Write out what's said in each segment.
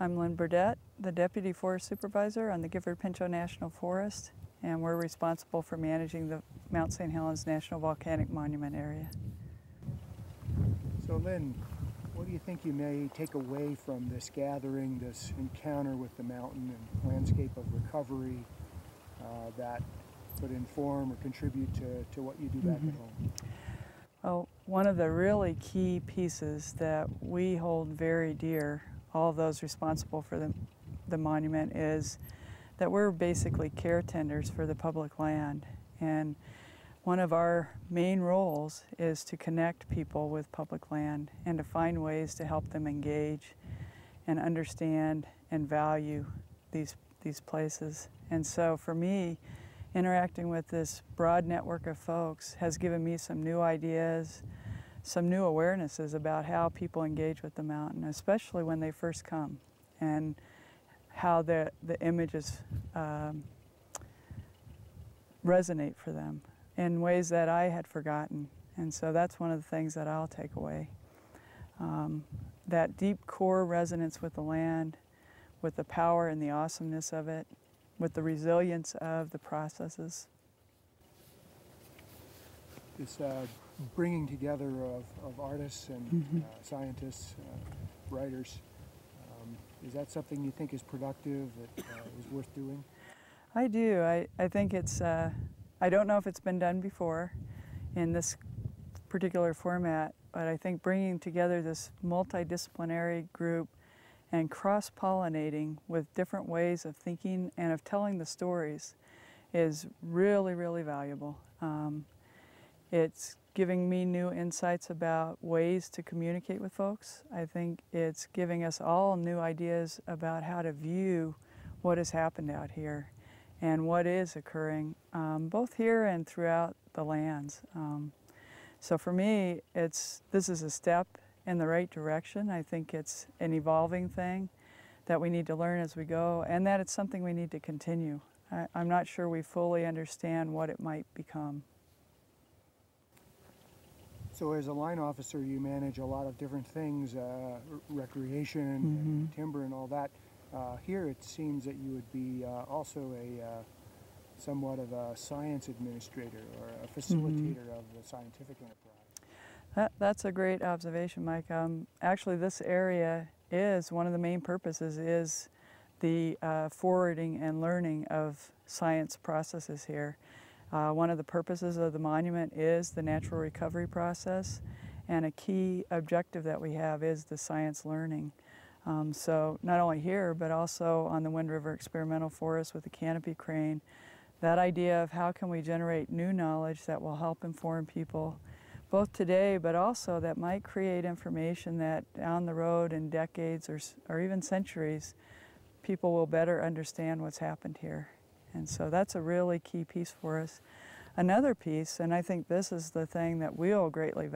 I'm Lynn Burditt, the Deputy Forest Supervisor on the Gifford-Pinchot National Forest, and we're responsible for managing the Mount St. Helens National Volcanic Monument area. So Lynn, what do you think you may take away from this gathering, this encounter with the mountain and landscape of recovery that could inform or contribute to what you do back at home? Well, one of the really key pieces that we hold very dear, all of those responsible for the monument, is that we're basically care tenders for the public land. And one of our main roles is to connect people with public land and to find ways to help them engage and understand and value these places. And so for me, interacting with this broad network of folks has given me some new ideas, some new awarenesses about how people engage with the mountain, especially when they first come, and how the images resonate for them in ways that I had forgotten. And so that's one of the things that I'll take away. That deep core resonance with the land, with the power and the awesomeness of it, with the resilience of the processes. This bringing together of artists and scientists, writers, is that something you think is productive, that is worth doing? I do. I think it's, I don't know if it's been done before in this particular format, but I think bringing together this multidisciplinary group and cross-pollinating with different ways of thinking and of telling the stories is really, really valuable. It's giving me new insights about ways to communicate with folks. I think it's giving us all new ideas about how to view what has happened out here and what is occurring, both here and throughout the lands. So for me, this is a step in the right direction. I think it's an evolving thing that we need to learn as we go, and that it's something we need to continue. I'm not sure we fully understand what it might become. So as a line officer, you manage a lot of different things, recreation, and timber and all that. Here it seems that you would be also a somewhat of a science administrator or a facilitator of the scientific enterprise. That's a great observation, Mike. Actually, this area is, one of the main purposes is the forwarding and learning of science processes here. One of the purposes of the monument is the natural recovery process, and a key objective that we have is the science learning. So not only here, but also on the Wind River Experimental Forest with the canopy crane, that idea of how can we generate new knowledge that will help inform people both today, but also that might create information that down the road in decades or even centuries, people will better understand what's happened here. And so that's a really key piece for us. Another piece, and I think this is the thing that we'll greatly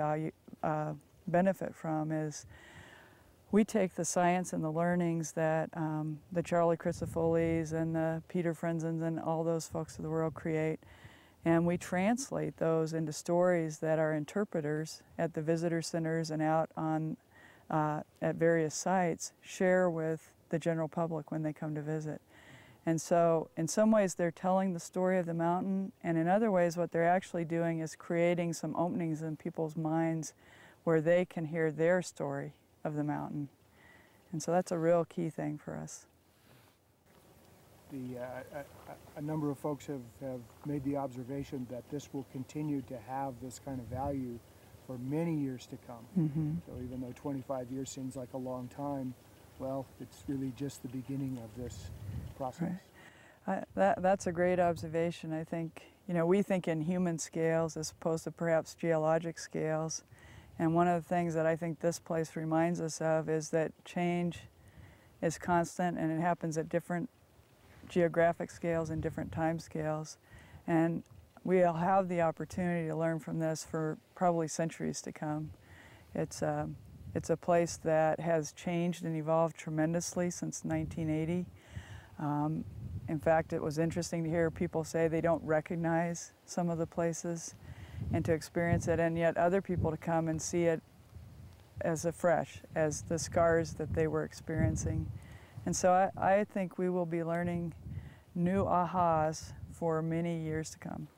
benefit from, is we take the science and the learnings that the Charlie Cristofolis and the Peter Frenzens and all those folks of the world create, and we translate those into stories that our interpreters at the visitor centers and out on at various sites share with the general public when they come to visit. And so in some ways they're telling the story of the mountain, and in other ways what they're actually doing is creating some openings in people's minds where they can hear their story of the mountain. And so that's a real key thing for us. A number of folks have made the observation that this will continue to have this kind of value for many years to come. So even though 25 years seems like a long time, well, it's really just the beginning of this process. Right. That's a great observation. I think, we think in human scales as opposed to perhaps geologic scales. And one of the things that I think this place reminds us of is that change is constant, and it happens at different geographic scales and different time scales. And we'll have the opportunity to learn from this for probably centuries to come. It's a place that has changed and evolved tremendously since 1980. In fact, it was interesting to hear people say they don't recognize some of the places and to experience it, and yet other people to come and see it as afresh, as the scars that they were experiencing And so I think we will be learning new ahas for many years to come.